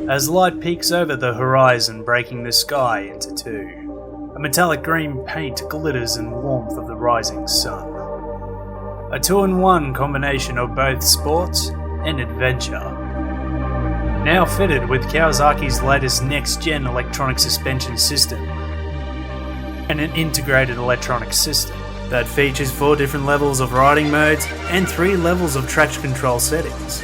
as light peeks over the horizon, breaking the sky into two. A metallic green paint glitters in warmth of the rising sun. A two-in-one combination of both sports and adventure. Now fitted with Kawasaki's latest next-gen electronic suspension system and an integrated electronic system that features 4 different levels of riding modes and 3 levels of traction control settings,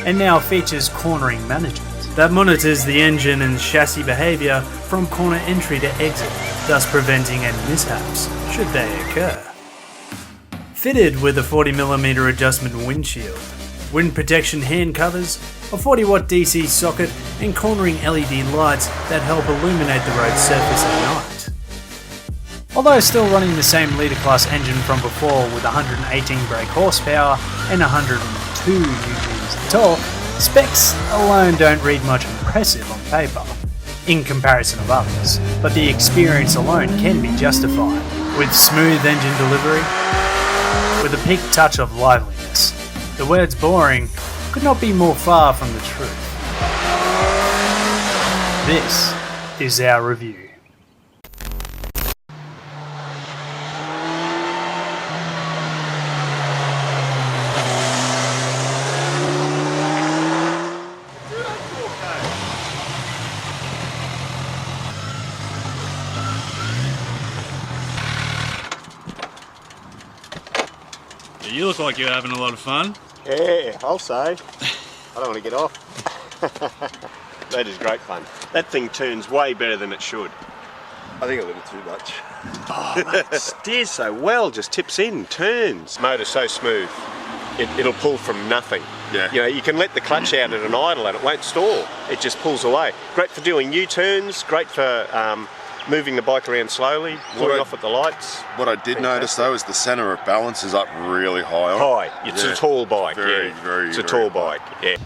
and now features cornering management that monitors the engine and chassis behaviour from corner entry to exit, thus preventing any mishaps should they occur. Fitted with a 40mm adjustment windshield, wind protection hand covers, a 40-watt DC socket and cornering LED lights that help illuminate the road surface at night. Although still running the same litre class engine from before with 118 brake horsepower and 102 Newtons of torque, specs alone don't read much impressive on paper in comparison of others, but the experience alone can be justified with smooth engine delivery, with a peak touch of liveliness. The words boring could not be more far from the truth. This is our review. You look like you're having a lot of fun. Yeah, I'll say. I don't want to get off. That is great fun. That thing turns way better than it should. I think a little too much. Oh, mate, it steers so well, just tips in, turns. Motor's so smooth, it'll pull from nothing. Yeah. You know, you can let the clutch out at an idle and it won't stall. It just pulls away. Great for doing U-turns, great for moving the bike around slowly, pulling off at the lights. What I did notice though is the centre of balance is up really high. High. It's a tall bike. It's a tall bike. Yeah.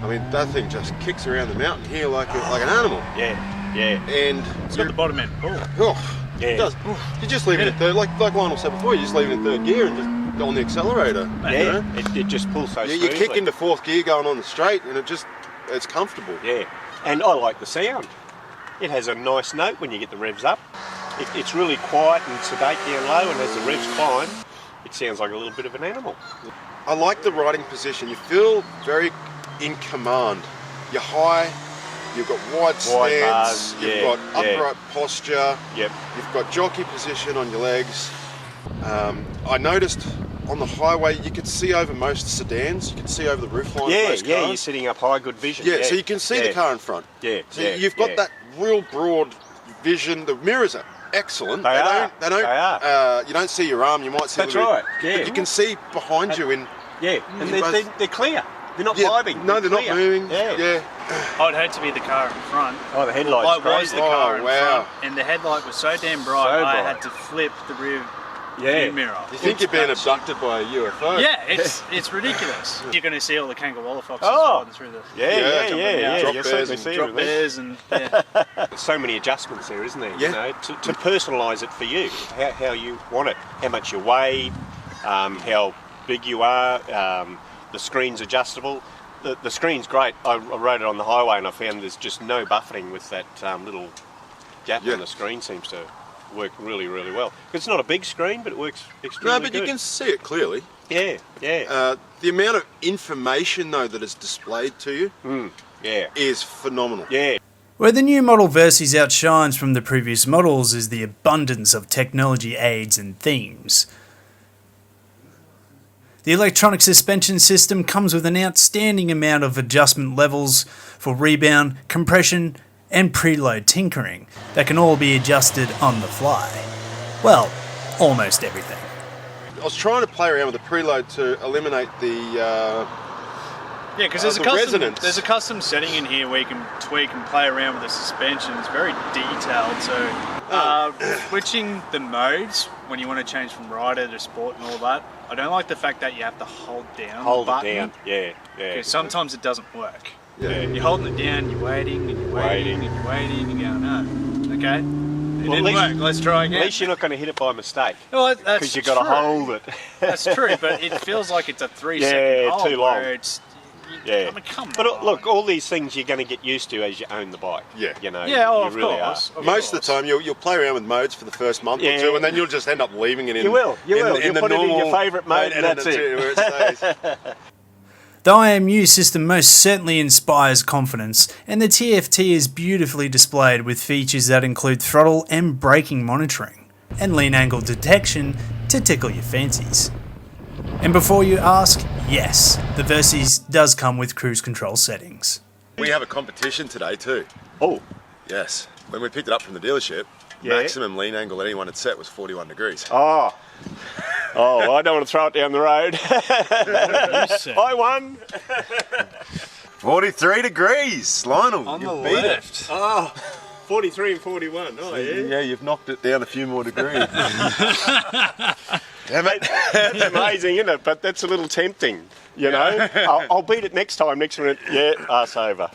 I mean, that thing just kicks around the mountain here like an animal. Yeah, yeah. And It's got the bottom end pull. Oh, Yeah. it does. You just leave it at third, like Lionel said before. You just leave it in third gear and just go on the accelerator. Yeah, you know? it just pulls so You smoothly. kick into fourth gear going on the straight, and it's comfortable. Yeah, and I like the sound. It has a nice note when you get the revs up. It's really quiet and sedate down low, and as the revs climb, it sounds like a little bit of an animal. I like the riding position. You feel very in command. You're high, you've got wide stance, bars, you've got upright posture, Yep. you've got jockey position on your legs. I noticed on the highway you could see over most sedans, you can see over the roofline of most cars. You're sitting up high, good vision. Yeah, so you can see the car in front. Yeah, So you've got that real broad vision. The mirrors are excellent. They are. You don't see your arm, you might see That's a little right, bit, yeah. but you can see behind you in. Yeah, and both- they're clear. They're not vibing. No, they're not clear. moving. Yeah. I'd hate to be the car in front. Oh, the headlights. I was the car in wow. front, and the headlight was so damn bright, So I bright. had to flip the rear Yeah. mirror. You think you're being abducted by a UFO? Yeah, it's ridiculous. You're going to see all the Kangaroo foxes Oh. riding through the Yeah. Drop You'll bears certainly and see drop them. bears and yeah. There's so many adjustments there, isn't there? Yeah. You know, to personalise it for you, how you want it, how much you weigh, how big you are. The screen's adjustable. The screen's great. I rode it on the highway and I found there's just no buffeting with that little gap on the screen. Seems to work really, really well. It's not a big screen, but it works extremely No, but good. you can see it clearly. Yeah. The amount of information though that is displayed to you Yeah. is phenomenal. Yeah. Where the new model Versys outshines from the previous models is the abundance of technology aids and themes. The electronic suspension system comes with an outstanding amount of adjustment levels for rebound, compression, and preload tinkering that can all be adjusted on the fly. Well, almost everything. I was trying to play around with the preload to eliminate the Yeah, because there's a custom setting in here where you can tweak and play around with the suspension. It's very detailed. So switching the modes when you want to change from rider to sport and all that, I don't like the fact that you have to hold down the button. Yeah. Because sometimes it doesn't work. Yeah. You're holding it down, you're waiting, and you're waiting, and you're waiting, and you're going, no. Okay? It didn't work, let's try again. At least you're not going to hit it by mistake. Well, that's Because you've got to hold it. That's true, but it feels like it's a 3 second Yeah, hold too long. where it's Yeah. I mean, come but on. look, all these things you're going to get used to as you own the bike. Yeah. You know, Yeah, you of really course. are. Most of the time, you'll play around with modes for the first month or two, and then you'll just end up leaving it in. You will. You'll the put it in your normal favourite mode, and that's it. Where it stays. The IMU system most certainly inspires confidence, and the TFT is beautifully displayed with features that include throttle and braking monitoring, and lean angle detection to tickle your fancies. And before you ask, yes, the Versys does come with cruise control settings. We have a competition today too. Oh, Yes. When we picked it up from the dealership, maximum lean angle that anyone had set was 41 degrees. oh, I don't want to throw it down the road. I won. 43 degrees, Lionel. On you the beat left. it. Oh, 43 and 41. Oh, yeah. Yeah, you've knocked it down a few more degrees. Damn it. That's amazing, isn't it? But that's a little tempting, you know. I'll beat it next time, next minute. Yeah, arse over.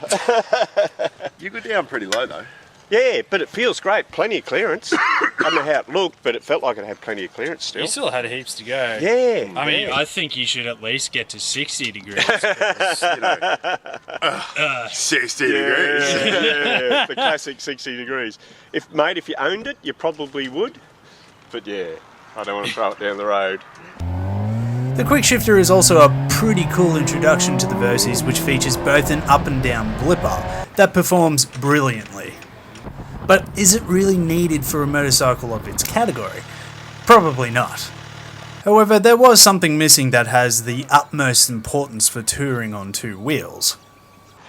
You go down pretty low though. Yeah, but it feels great. Plenty of clearance. I don't know how it looked, but it felt like it had plenty of clearance still. You still had heaps to go. Yeah. I mean, yeah. I think you should at least get to 60 degrees. 60 degrees. Yeah, the classic 60 degrees. If you owned it, you probably would. But yeah, I don't want to throw it down the road. The quick shifter is also a pretty cool introduction to the Versys, which features both an up and down blipper that performs brilliantly. But is it really needed for a motorcycle of its category? Probably not. However, there was something missing that has the utmost importance for touring on two wheels.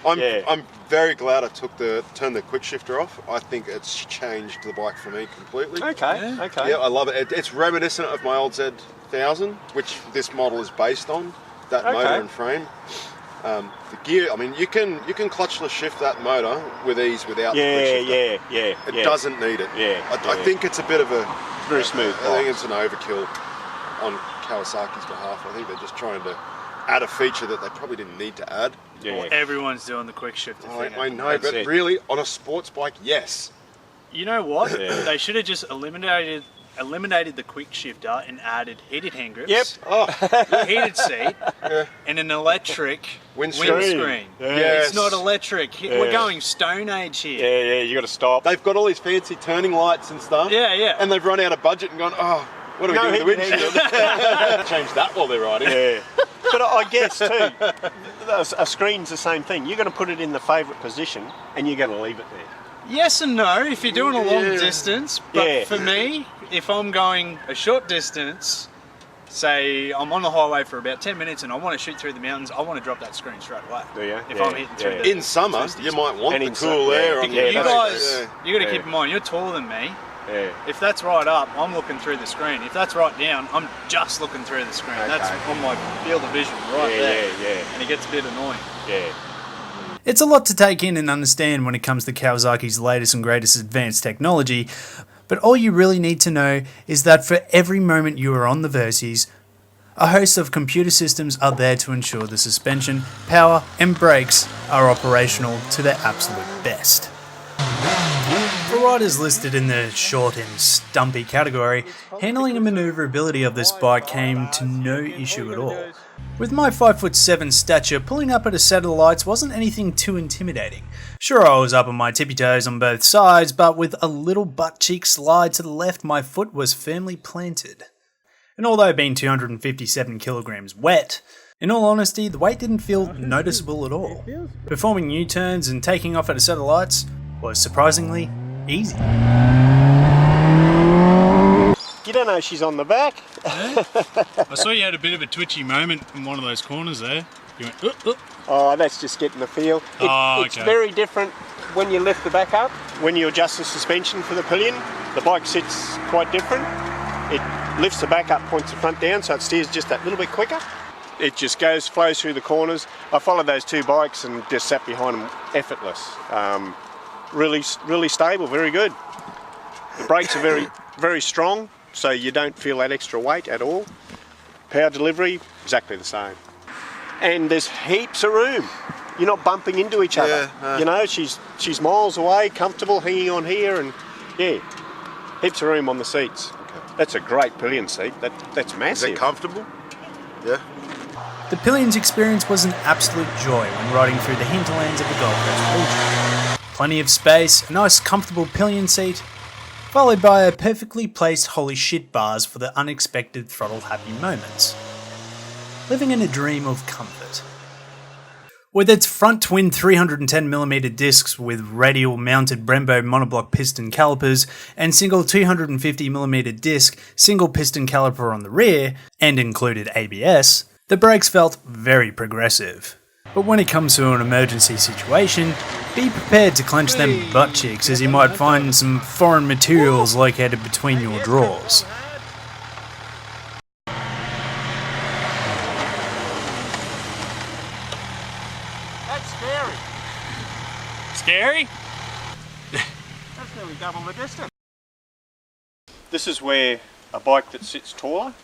I'm very glad I turned the quick shifter off. I think it's changed the bike for me completely. Okay. Yeah, I love it. It's reminiscent of my old Z1000, which this model is based on, that motor and frame. The gear, I mean, you can clutchless shift that motor with ease without the quick shifter. It doesn't need it. I think it's a bit of a... Very smooth. I think it's an overkill on Kawasaki's behalf. I think they're just trying to add a feature that they probably didn't need to add. Yeah. Well, everyone's doing the quick shifter thing. I know, but really, on a sports bike, yes. You know what? They should have just eliminated the quick shifter and added heated hand grips. Yep. Heated seat and an electric windscreen. Yes. It's not electric. We're going Stone Age here. Yeah, you got to stop. They've got all these fancy turning lights and stuff. Yeah. And they've run out of budget and gone, what do we do with the windshield? Change that while they're riding. Yeah. But I guess too, a screen's the same thing. You're going to put it in the favourite position and you're going to leave it there. Yes and no if you're doing a long distance, but for me, if I'm going a short distance, say I'm on the highway for about 10 minutes and I want to shoot through the mountains, I want to drop that screen straight away. Do you? If I'm hitting through the... In summer, you might want And the in cool summer, air. You guys, you got to keep in mind, you're taller than me. Yeah. If that's right up, I'm looking through the screen. If that's right down, I'm just looking through the screen. Okay. That's on my field of vision right there. And it gets a bit annoying. Yeah. It's a lot to take in and understand when it comes to Kawasaki's latest and greatest advanced technology, but all you really need to know is that for every moment you are on the Versys, a host of computer systems are there to ensure the suspension, power and brakes are operational to their absolute best. For riders listed in the short and stumpy category, handling and manoeuvrability of this bike came to no issue at all. With my 5'7" stature, pulling up at a set of lights wasn't anything too intimidating. Sure, I was up on my tippy toes on both sides, but with a little butt cheek slide to the left, my foot was firmly planted. And although being 257 kilograms wet, in all honesty, the weight didn't feel noticeable at all. Performing U-turns and taking off at a set of lights was surprisingly easy. You don't know she's on the back. I saw you had a bit of a twitchy moment in one of those corners there. You went, Oh, that's just getting the feel. It's very different when you lift the back up. When you adjust the suspension for the Pillion, the bike sits quite different. It lifts the back up, points the front down, so it steers just that little bit quicker. It just flows through the corners. I followed those two bikes and just sat behind them effortless. Really stable, very good. The brakes are very, very strong, so you don't feel that extra weight at all. Power delivery, exactly the same. And there's heaps of room. You're not bumping into each other. You know, she's miles away, comfortable, hanging on here, and heaps of room on the seats. Okay. That's a great Pillion seat. That's massive. Is it comfortable? Yeah. The Pillion's experience was an absolute joy when riding through the hinterlands of the Gold Coast region. Plenty of space, a nice comfortable pillion seat, followed by a perfectly placed holy shit bars for the unexpected throttle happy moments. Living in a dream of comfort. With its front twin 310mm discs with radial mounted Brembo monoblock piston calipers and single 250mm disc single piston caliper on the rear, and included ABS, the brakes felt very progressive. But when it comes to an emergency situation, be prepared to clench them butt cheeks as you might find some foreign materials located between your drawers. Scary. Scary? That's nearly double the distance. This is where a bike that sits taller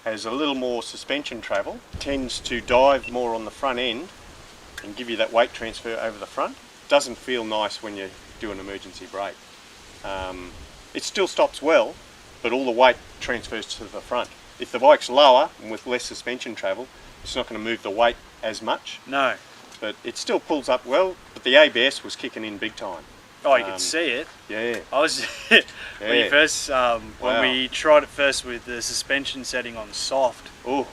has a little more suspension travel, tends to dive more on the front end and give you that weight transfer over the front. Doesn't feel nice when you do an emergency brake. It still stops well, but all the weight transfers to the front. If the bike's lower and with less suspension travel, it's not going to move the weight as much. No. But it still pulls up well, but the ABS was kicking in big time. Oh, you could see it. Yeah. I was when you first when we tried it first with the suspension setting on soft. Oh,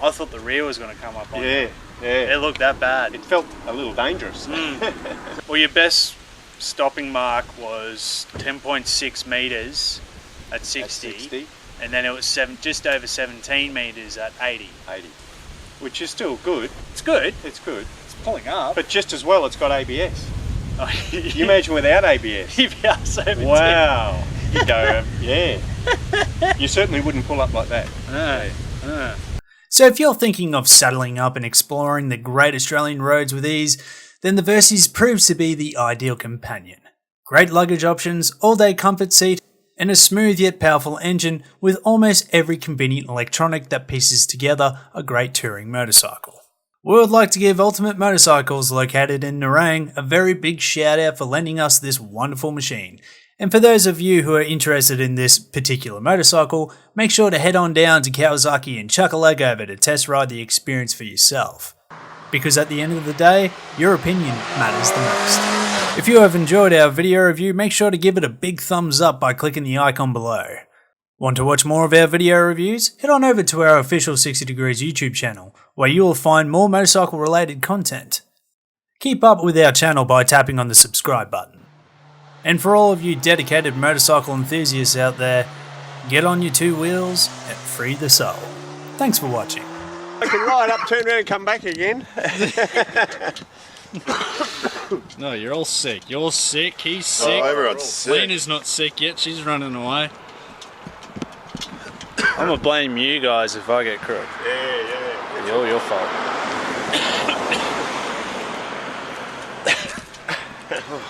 I thought the rear was going to come up on yeah, you. yeah. It looked that bad. It felt a little dangerous. Well, your best stopping mark was 10.6 meters at 60, and then it was just over 17 meters at 80. 80, which is still good. It's good. It's good. It's pulling up. But just as well, it's got ABS. Can you imagine without ABS? EPR 17. Wow. You go, yeah. You certainly wouldn't pull up like that. So if you're thinking of saddling up and exploring the great Australian roads with ease, then the Versys proves to be the ideal companion. Great luggage options, all-day comfort seat, and a smooth yet powerful engine with almost every convenient electronic that pieces together a great touring motorcycle. We would like to give Ultimate Motorcycles, located in Nerang, a very big shout out for lending us this wonderful machine. And for those of you who are interested in this particular motorcycle, make sure to head on down to Kawasaki and chuck a leg over to test ride the experience for yourself. Because at the end of the day, your opinion matters the most. If you have enjoyed our video review, make sure to give it a big thumbs up by clicking the icon below. Want to watch more of our video reviews? Head on over to our official 60 Degrees YouTube channel, where you will find more motorcycle related content. Keep up with our channel by tapping on the subscribe button. And for all of you dedicated motorcycle enthusiasts out there, get on your two wheels and free the soul. Thanks for watching. I can ride up, turn around and come back again. No, you're all sick. You're sick, he's sick. Oh, everyone's sick. Lena's not sick yet, she's running away. I'm gonna blame you guys if I get crook. Yeah. It's all your fault.